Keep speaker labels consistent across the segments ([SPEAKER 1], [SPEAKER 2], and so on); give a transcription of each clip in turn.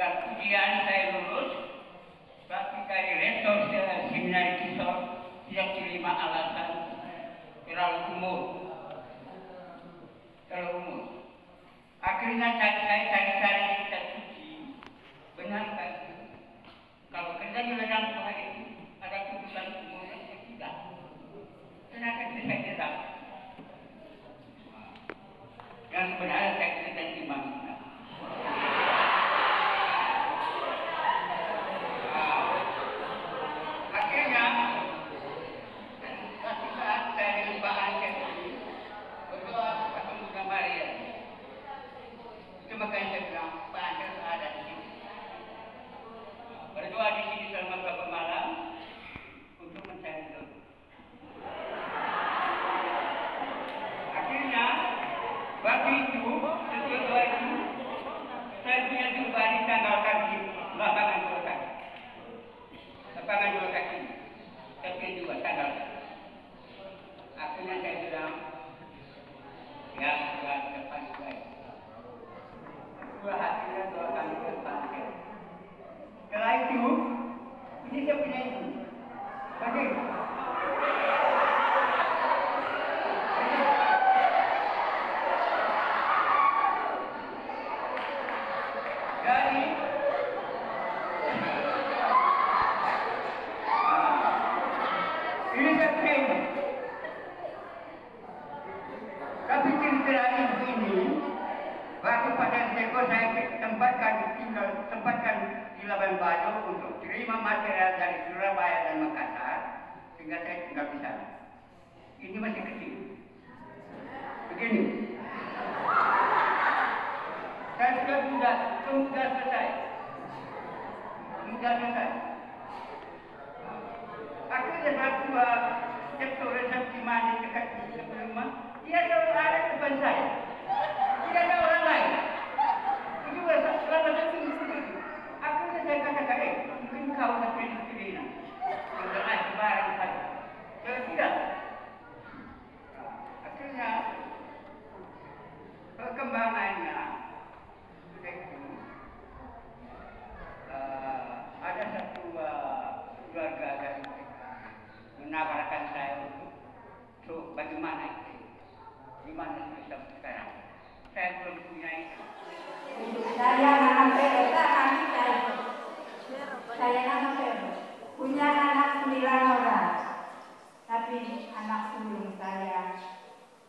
[SPEAKER 1] Sudah ujian saya lulus, tapi kali rektor seminar kita tidak terima alasan terlalu umur. Akhirnya saya cari-cari kitab suci. Benar kan? Kalau kerja di ladang Tuhan itu ada kebutuhan umurnya tidak. Kenapa saya tidak? Yang sebenarnya saya tidak imam. Akhirnya, suatu saat saya di Bahan Kecil berdoa ketemu dengan Maria. Itu makanya saya bilang, Pak Angel ada di sini. Berdoa di sini selama beberapa malam untuk mencari doa. Akhirnya, waktu itu, setelah doa itu, saya punya jumpa di tanggal kaki, lapangan dua kaki. Lapangan dua kaki, tapi juga tanggal kaki. Akhirnya saya bilang, ya sudah depan baik. Dua hatinya dua kali terpanggil. Setelah itu, ini saya punya ibu. Bagaimana? Jadi, ini saya punya ibu. Tapi cerita ibu ini, waktu pada Seko saya tempatkan di Labuan Bajo untuk terima material dari Surabaya dan Makassar, sehingga saya tinggal di sana. Ini masih kecil. Begini. Saya sudah selesai. Sudah selesai. Akhirnya satu sektor resepsi mandi dekat rumah, dia selalu ada di depan saya. Tidak ada orang lain. Itu selama satu minggu. Akhirnya saya katakan, mungkin kau sampai di sini. Jangan sembarang saja. Kalau tidak, akhirnya perkembangannya ada satu keluarga dari menawarkan saya untuk bagaimana itu, gimana bisa sekarang. Saya belum punya itu.
[SPEAKER 2] Saya nama Teresa, kami saya nama Teresa. Punya anak 9 orang, tapi anak sulung saya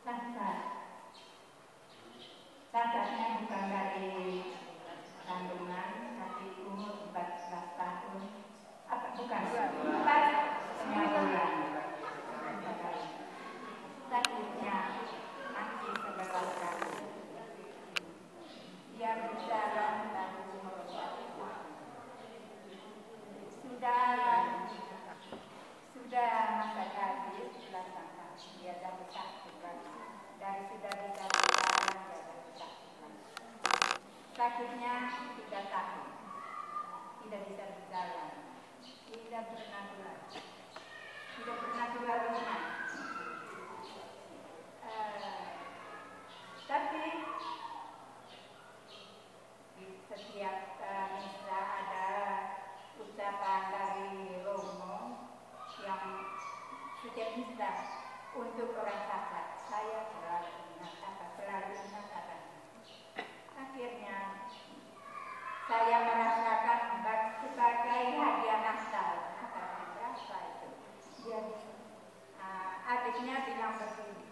[SPEAKER 2] cacat. Cacatnya bukan dari kandungan, tapi umur 14 tahun. Bukan, 4 bulan. Sakitnya masih 11 tahun. Dia berjalan dan sudah masa habis belasan tahun. Dia dari sakit lagi. Dari sudah bisa berjalan dia dari sakit lagi. Sakitnya 3 tahun. Tidak bisa berjalan. Tidak pernah keluar. Tidak pernah keluar rumah. Tapi di setiap misa ada ucapan dari Romo yang setiap misa untuk orang cacat. Saya selalu ingat. Akhirnya saya merasakan sebagai hadiah Natal. Apa itu? Jadi adiknya bilang begini,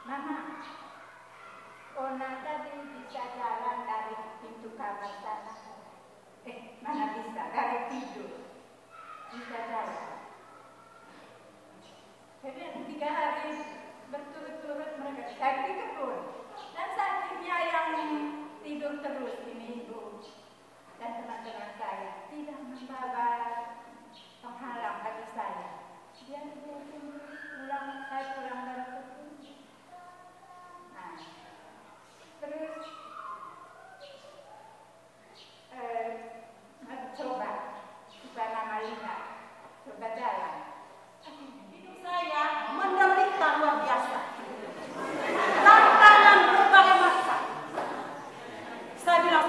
[SPEAKER 2] Mama, Ona tadi bisa jalan dari pintu kamar sana. Mana bisa? Dari tidur. Bisa jalan. Jadi 3 hari berturut-turut mereka sakit kebun. Dan sakitnya yang tidur terus ini ibu dan teman-teman saya tidak membawa penghalang bagi saya. Dia pulang, saya pulang dari kebun. Nah, terus coba nama Lina, coba jalan.
[SPEAKER 3] Hidup saya menderita luar biasa. Tantangan berbagai macam. Saya bilang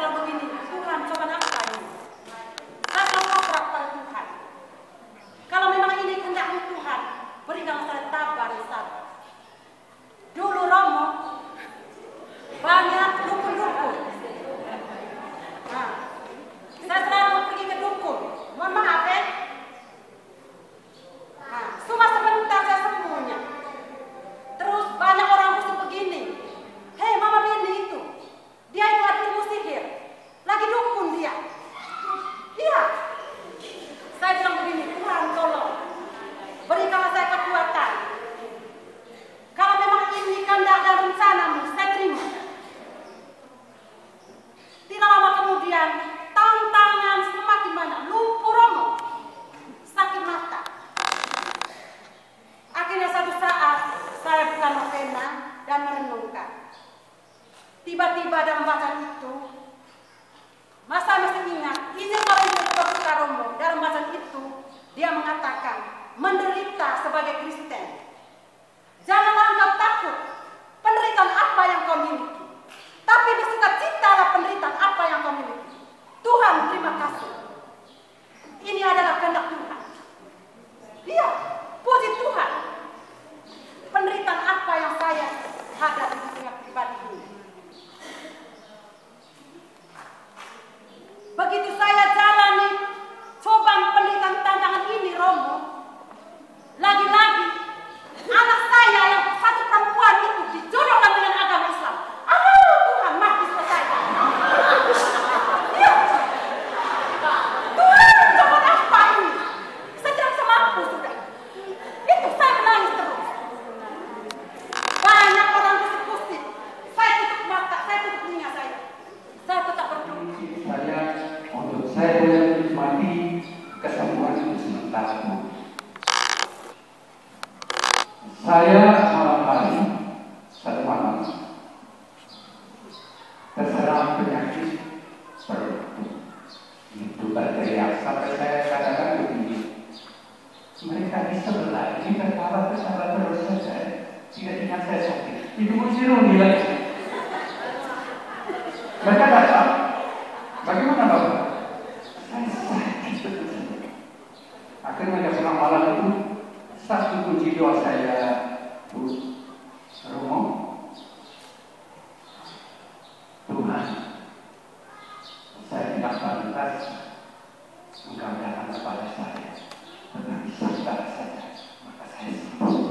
[SPEAKER 3] merasakan menderita sebagai Kristen. Janganlah engkau takut penderitaan apa yang kau miliki, tapi bersukacitalah penderitaan apa yang kau miliki. Tuhan, terima kasih. Ini adalah kehendak Tuhan. Iya, puji Tuhan. Penderitaan apa yang saya hadapi di tengah pribadi ini. Begitu saya jalani cobaan penderitaan tantangan ini, Romo, lagi-lagi anak saya yang satu perempuan itu dijodohkan dengan agama Islam. Aduh Tuhan, mati selesai. Iya. Tuhan, cobaan apa ini? Saya tidak bisa mampu sudah. Itu saya menangis terus. Banyak orang kusik-kusik. Saya tutup mata, saya tutup telinga saya. Saya tetap berdoa.
[SPEAKER 4] Saya boleh menikmati kesembuhan itu sementara. Saya malam hari satu malam terserang penyakit perut. Itu berteriak sampai saya katakan begini, mereka di sebelah ini tertawa terus saja. Tidak ingat saya sakit. Itu musirun nilai. Mereka datang. Bagaimana Bapak? Akhirnya pada malam itu satu kunci doa saya, Romo, Tuhan, saya tidak pantas Engkau datang kepada saya, tetapi sadar saja, maka saya sembuh.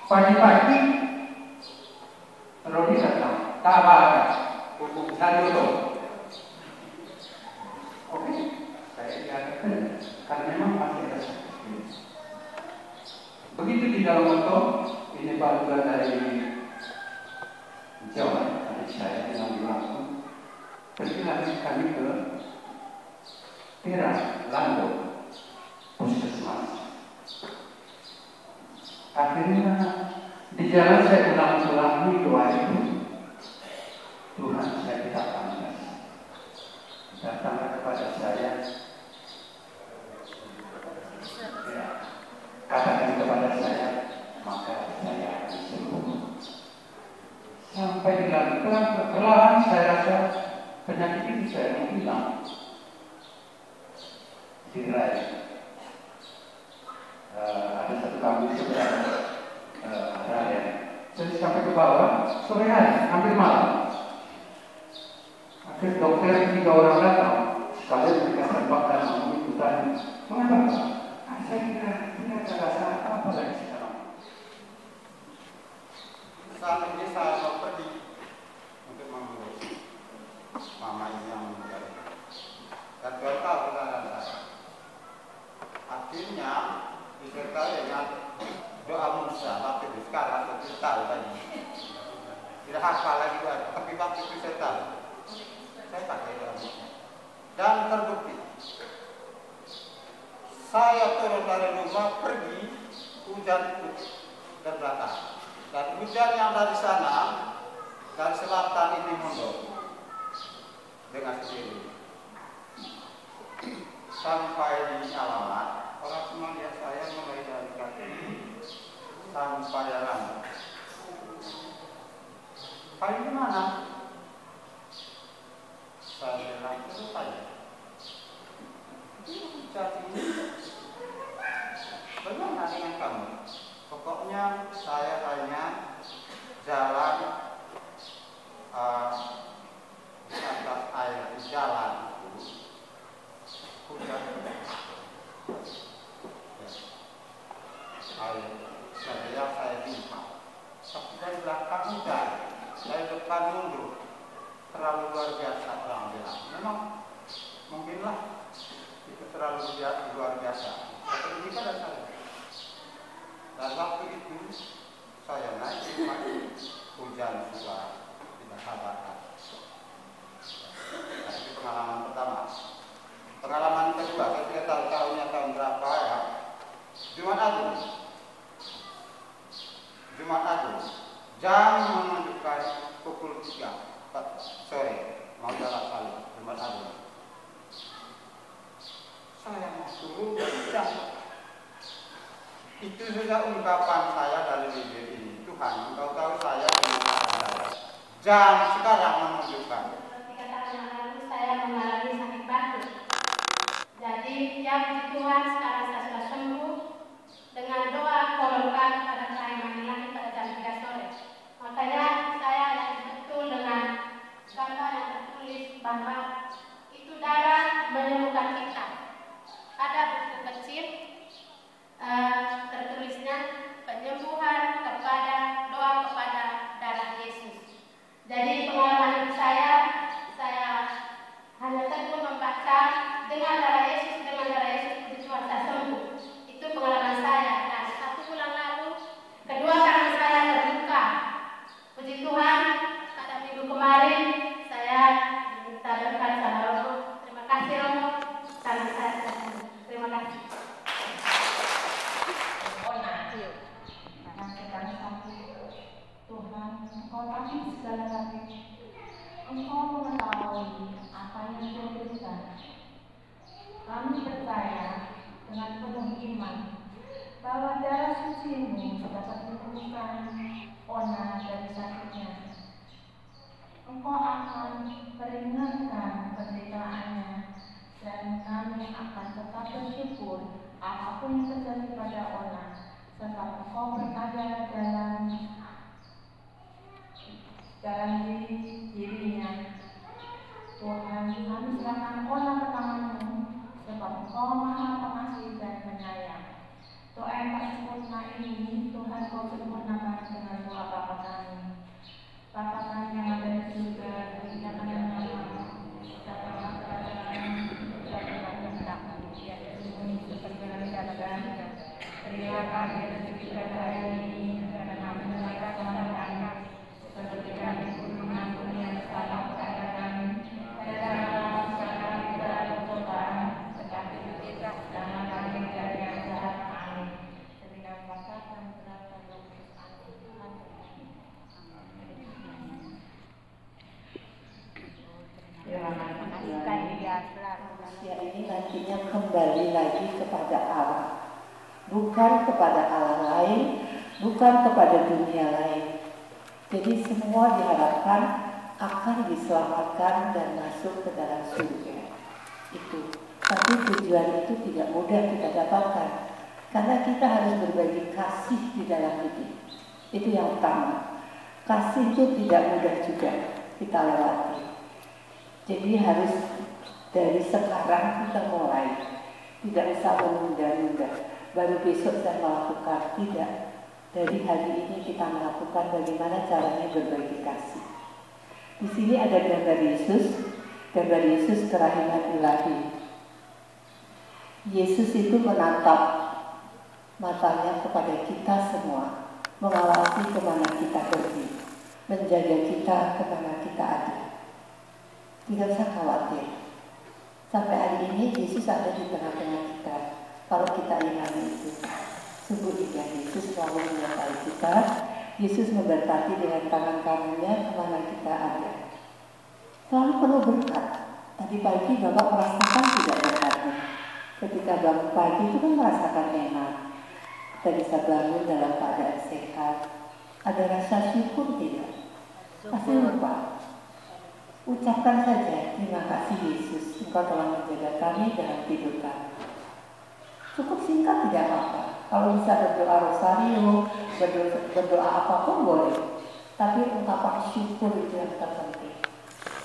[SPEAKER 4] Pagi-pagi, Rodi datang, kabar, hukum saya dulu. Oke, saya katakan karena memang masih ada sakit. Begitu di dalam motor, ini baru dari Jawa, adik saya yang langsung pergilah kami ke Tera Lando Puskesmas. Akhirnya di jalan saya ulang-ulangi doa itu. Tuhan, saya tidak pantas. Datanglah kepada saya, ya, katakan kepada saya, maka saya akan sembuh. Sampai dilakukan perlahan saya rasa penyakit itu saya menghilang. Dirai, ada satu kampung seberang raya. Jadi sampai ke bawah sore hari, hampir malam. Akhirnya dokter 3 orang datang, sekalian mereka serba dan mengikutan. Mengapa? Saya kira tidak ada rasa apa lagi sekarang.
[SPEAKER 5] Saat ini saya mau pergi untuk mengurus mama ini yang meninggal. Dan Tuhan tahu keadaan saya. Akhirnya disertai dengan doa Musa waktu itu sekarang saya tahu tadi. Tidak hafal lagi doa, tapi waktu itu saya tahu. Saya pakai doa Musa. Dan terbukti. Saya turun dari rumah pergi, hujan terbelakang. Dan hujan yang dari sana, dari selatan ini mundur dengan sendiri. Sampai di alamat, orang semua lihat saya mulai dari kaki sampai jalan. Paling di mana? Saya bilang itu saja. Jadi bagaimana dengan kamu? Pokoknya saya hanya jalan di atas air di jalan itu hujan. Air saya limpah. Tapi dari belakang hujan, dari depan mundur. Terlalu luar biasa orang bilang. Memang mungkinlah itu terlalu luar biasa. Tapi ini kan saya. Dan waktu itu saya naik hujan sudah tidak sabarkan. Nah, itu pengalaman pertama. Pengalaman kedua, saya tidak tahu tahunnya tahun berapa ya. Jumat Agung. Jam menunjukkan pukul 3 sore. Mau jalan kali Jumat Agung. Itu saja ungkapan saya dari bibir ini. Tuhan, Engkau tahu saya dengan cara saya. Jam sekarang menunjukkan.
[SPEAKER 6] 3 tahun yang lalu saya mengalami sakit batuk. Jadi ya puji Tuhan, sekarang saya sudah sembuh dengan doa kolonkan pada saya lagi pada jam 3 sore. Makanya saya yakin betul dengan gambar yang tertulis bahwa itu darah menyembuhkan kita. Ada buku kecil tertulisnya penyembuhan kepada doa kepada darah Yesus. Jadi pengalaman hidup saya hanya tekun membaca dengan darah Yesus puji Tuhan saya sembuh. Itu pengalaman saya. Dan 1 bulan lalu kedua tangan saya terbuka. Puji Tuhan, pada minggu kemarin saya diminta berkat sama Romo. Terima kasih Romo, tangan saya sudah sembuh. Terima kasih.
[SPEAKER 7] Karena sedang sakit, Tuhan, Engkau tahu segala sakit. Engkau mengetahui apa yang Kau berikan. Kami percaya dengan penuh iman bahwa darah suci-Mu dapat menyembuhkan Ona dari sakitnya. Engkau akan meringankan penderitaannya, dan kami akan tetap bersyukur apapun yang terjadi pada Ona, serta Engkau berada dalam dirinya. Tuhan, kami serahkan Ona ke tangan-Mu, sebab Engkau Maha Pengasih dan Penyayang. Doa yang tak sempurna ini, Tuhan Kau sempurnakan dengan doa Bapa kami. Bapa kami yang ada di surga, dimuliakanlah namamu, datanglah kerajaan-Mu, jadilah kehendak-Mu di bumi seperti yang di surga. Berilah kami rezeki kita hari ini, dan kami menyerahkan kepada kami, seperti kami pun mengampuni yang bersalah kepada kami. Dan janganlah kami ke dalam pencobaan, tetapi janganlah kami dari yang jahat. Amin. Demi nama Bapa dan Putra dan Roh Kudus. Amin.
[SPEAKER 8] Terima kasih. Ya, ini nantinya kembali lagi kepada Allah, bukan kepada Allah lain, bukan kepada dunia lain. Jadi semua diharapkan akan diselamatkan dan masuk ke dalam surga. Itu. Tapi tujuan itu tidak mudah kita dapatkan, karena kita harus berbagi kasih di dalam hidup. Itu yang utama. Kasih itu tidak mudah juga kita lewati. Jadi harus dari sekarang kita mulai. Tidak usah menunda-nunda. Baru besok saya melakukan. Tidak. Dari hari ini kita melakukan bagaimana caranya berbagi kasih. Di sini ada gambar Yesus. Gambar Yesus kerahiman ilahi. Yesus itu menatap matanya kepada kita semua, mengawasi kemana kita pergi, menjaga kita kemana kita ada. Tidak usah khawatir. Sampai hari ini Yesus ada di tengah-tengah kita. Kalau kita imani itu, sungguh indah Yesus selalu menyertai kita. Yesus memberkati dengan tangan kanannya kemana kita ada. Selalu penuh berkat. Tadi pagi Bapak merasakan tidak berkatnya. Ketika bangun pagi itu kan merasakan enak. Kita bisa bangun dalam keadaan sehat. Ada rasa syukur tidak? Pasti lupa. Ucapkan saja, terima kasih Yesus, Engkau telah menjaga kami dalam tidur kami. Cukup singkat tidak apa-apa. Kalau bisa berdoa rosario, berdoa apapun boleh. Tapi ungkapan syukur itu yang terpenting.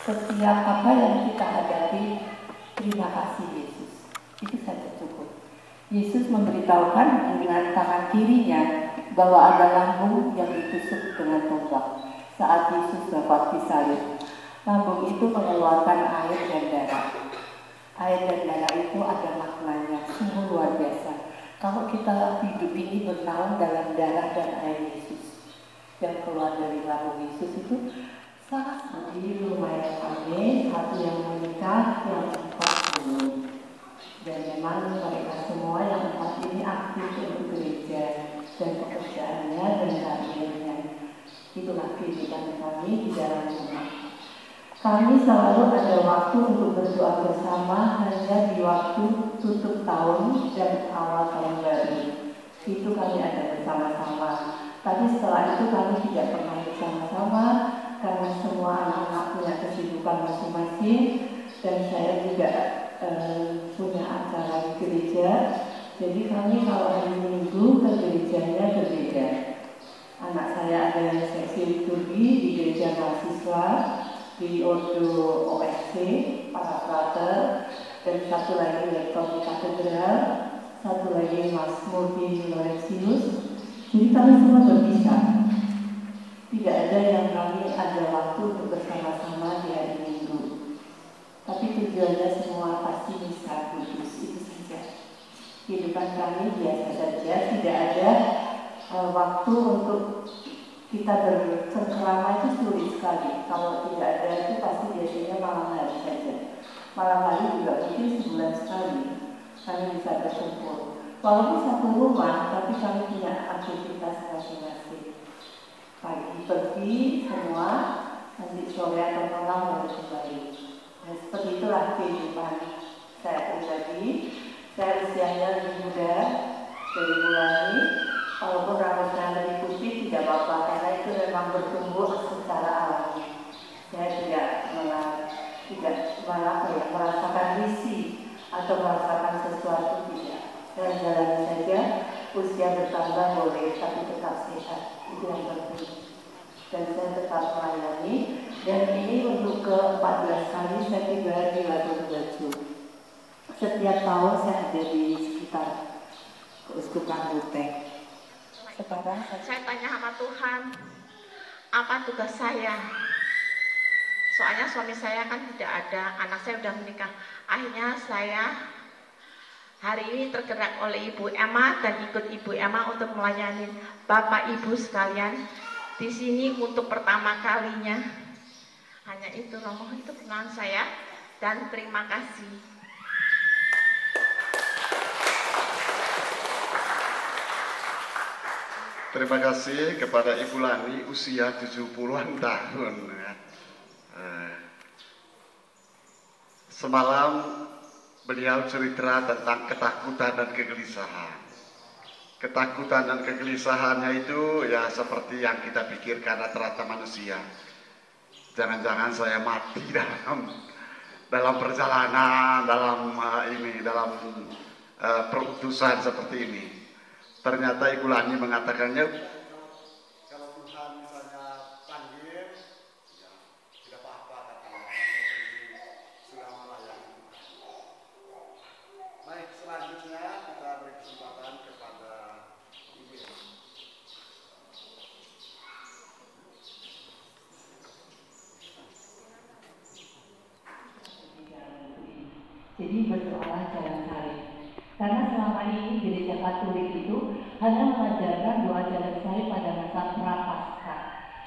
[SPEAKER 8] Setiap apa yang kita hadapi, terima kasih Yesus. Itu saja cukup. Yesus memberitahukan dengan tangan kirinya bahwa ada lambung yang ditusuk dengan tombak saat Yesus dapat disalib. Lambung itu mengeluarkan air dan darah. Air dan darah itu ada maknanya, sungguh luar biasa. Kalau kita hidup ini bernaung dalam darah dan air Yesus yang keluar dari lambung Yesus itu sangat di rumah yang kami, satu yang menikah, yang 4 belum. Dan memang mereka semua yang 4 ini aktif untuk gereja dan pekerjaannya dan karirnya. Itulah kehidupan kami di dalam rumah. Kami selalu ada waktu untuk berdoa bersama hanya di waktu tutup tahun dan awal tahun baru. Itu kami ada bersama-sama. Tapi setelah itu kami tidak pernah bersama-sama karena semua anak-anak punya kesibukan masing-masing dan saya juga punya acara di gereja. Jadi kami kalau hari Minggu ke gerejanya berbeda. Anak saya ada yang seksi liturgi di gereja mahasiswa di Ordo OSC, para frater, dan satu lagi lektor di katedral, satu lagi Mas Murti Lorenzius. Jadi kami semua berpisah. Tidak ada yang kami ada waktu untuk bersama-sama di hari Minggu. Tapi tujuannya semua pasti misa kudus, itu saja. Kehidupan kami biasa saja, tidak ada waktu untuk kita bercengkrama itu sulit sekali. Kalau tidak ada itu pasti biasanya malam hari saja. Malam hari juga mungkin sebulan sekali kami bisa berkumpul. Walaupun satu rumah, tapi kami punya aktivitas masing-masing. Pagi pergi semua, nanti sore atau malam baru kembali. Nah, seperti itulah kehidupan saya pribadi. Saya usianya lebih muda dari Mulani. Walaupun rambutnya lebih putih tidak apa-apa, karena itu memang bertumbuh secara alami. Saya tidak merasakan risih atau merasakan sesuatu, tidak. Dan jalan saja, usia bertambah boleh, tapi tetap sehat. Itu yang penting. Dan saya tetap melayani. Dan ini untuk ke-14 kali saya tiba di Labuan Setiap tahun saya ada di sekitar Keuskupan Ruteng. Sekarang
[SPEAKER 7] saya tanya sama Tuhan, apa tugas saya? Soalnya suami saya kan tidak ada, anak saya sudah menikah. Akhirnya saya hari ini tergerak oleh Ibu Emma dan ikut Ibu Emma untuk melayani Bapak Ibu sekalian di sini untuk pertama kalinya. Hanya itu, Romo, itu permohonan saya dan terima kasih.
[SPEAKER 9] Terima kasih kepada Ibu Lani, usia 70-an tahun. Semalam beliau cerita tentang ketakutan dan kegelisahan. Ketakutan dan kegelisahannya itu ya seperti yang kita pikirkan rata-rata manusia. Jangan-jangan saya mati dalam perjalanan, dalam perutusan seperti ini. Ternyata Ibu Lani mengatakannya, kalau Tuhan misalnya panggil, ya tidak apa-apa katanya, sudah melayani Tuhan. Baik, selanjutnya kita beri kesempatan kepada Ibu.
[SPEAKER 8] Jadi berdoa jalan salib. Karena selama ini gereja Katolik itu hanya mengajarkan doa jalan salib pada masa Prapaskah.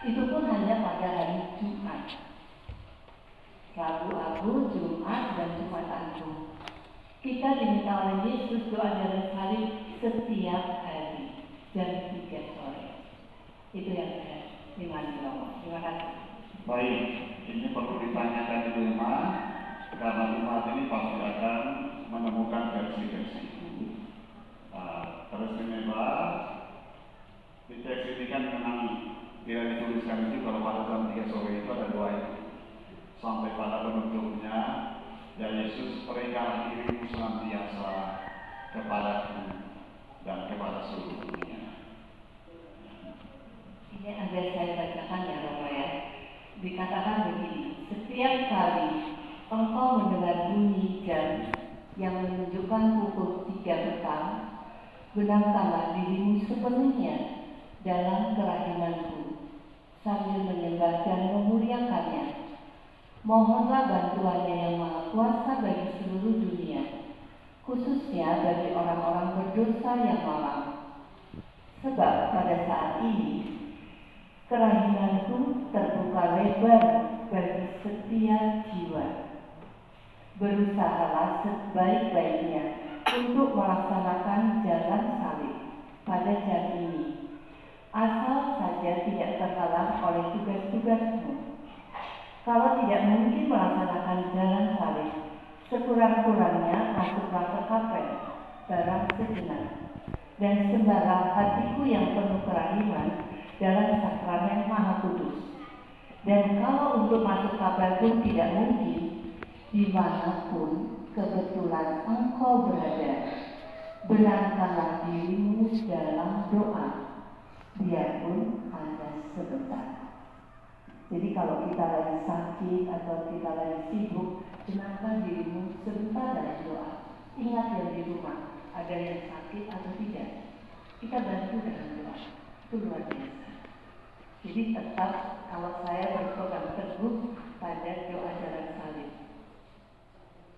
[SPEAKER 8] Itu pun hanya pada hari Jumat. Rabu Agung, Jumat, dan Jumat Agung. Kita diminta oleh Yesus doa jalan salib setiap hari jam 3 sore. Itu yang saya imani. Terima kasih.
[SPEAKER 10] Baik, ini perlu ditanyakan di rumah karena rumah ini pasti akan menemukan versi-versi. Terus menyebar di teks ini kan memang tidak dituliskan itu kalau pada jam 3 sore itu ada doa itu sampai pada penutupnya, ya Yesus berikanlah dirimu senantiasa kepadaku dan kepada seluruh dunia.
[SPEAKER 8] Ini agar saya bacakan ya Bapak ya. Dikatakan begini, setiap kali engkau mendengar bunyi jam yang menunjukkan pukul 3 petang, benarkanlah dirimu sepenuhnya dalam kerahinanku, sambil menyembah dan memuliakannya. Mohonlah bantuannya yang maha kuasa bagi seluruh dunia, khususnya bagi orang-orang berdosa yang malang. Sebab pada saat ini, kerahinanku terbuka lebar bagi setiap jiwa. Berusahalah sebaik-baiknya untuk melaksanakan jalan salib pada jam ini, asal saja tidak terhalang oleh tugas-tugasmu. Kalau tidak mungkin melaksanakan jalan salib, sekurang-kurangnya masuklah ke kapel barang sejenak. dan sembahlah hatiku yang penuh kerahiman dalam sakramen Maha Kudus. Dan kalau untuk masuk kapal pun tidak mungkin, dimanapun kebetulan engkau berada, berangkatlah dirimu dalam doa, biarpun hanya sebentar. Jadi kalau kita lagi sakit atau kita lagi sibuk, tenangkan dirimu sebentar dalam doa. Ingat yang di rumah, ada yang sakit atau tidak, kita bantu dengan doa. Itu luar biasa. Jadi tetap kalau saya berpegang teguh pada doa jalan salib,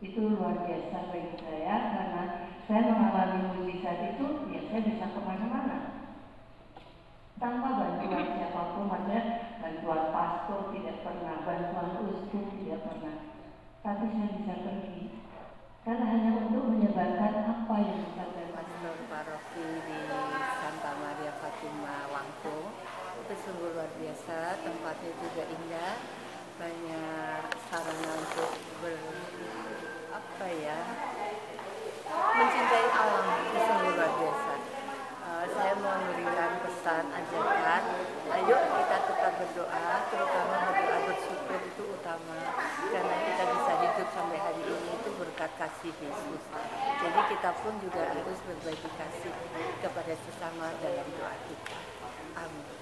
[SPEAKER 8] itu luar biasa bagi saya karena saya mengalami mujizat itu, ya saya bisa kemana-mana tanpa bantuan siapapun, maksudnya bantuan pastor tidak pernah, bantuan uskup tidak pernah, tapi saya bisa pergi karena hanya untuk menyebarkan apa yang disampaikan
[SPEAKER 11] Pastor Paroki di Santa Maria Fatima Wangko. Itu sungguh luar biasa, tempatnya juga indah, banyak sarana untuk mencintai alam, itu sungguh luar biasa. Saya mau memberikan pesan, ajakan, ayo kita tetap berdoa, terutama berdoa bersyukur itu utama, karena kita bisa hidup sampai hari ini itu berkat kasih Yesus. Jadi kita pun juga harus berbagi kasih kepada sesama dalam doa kita. Amin.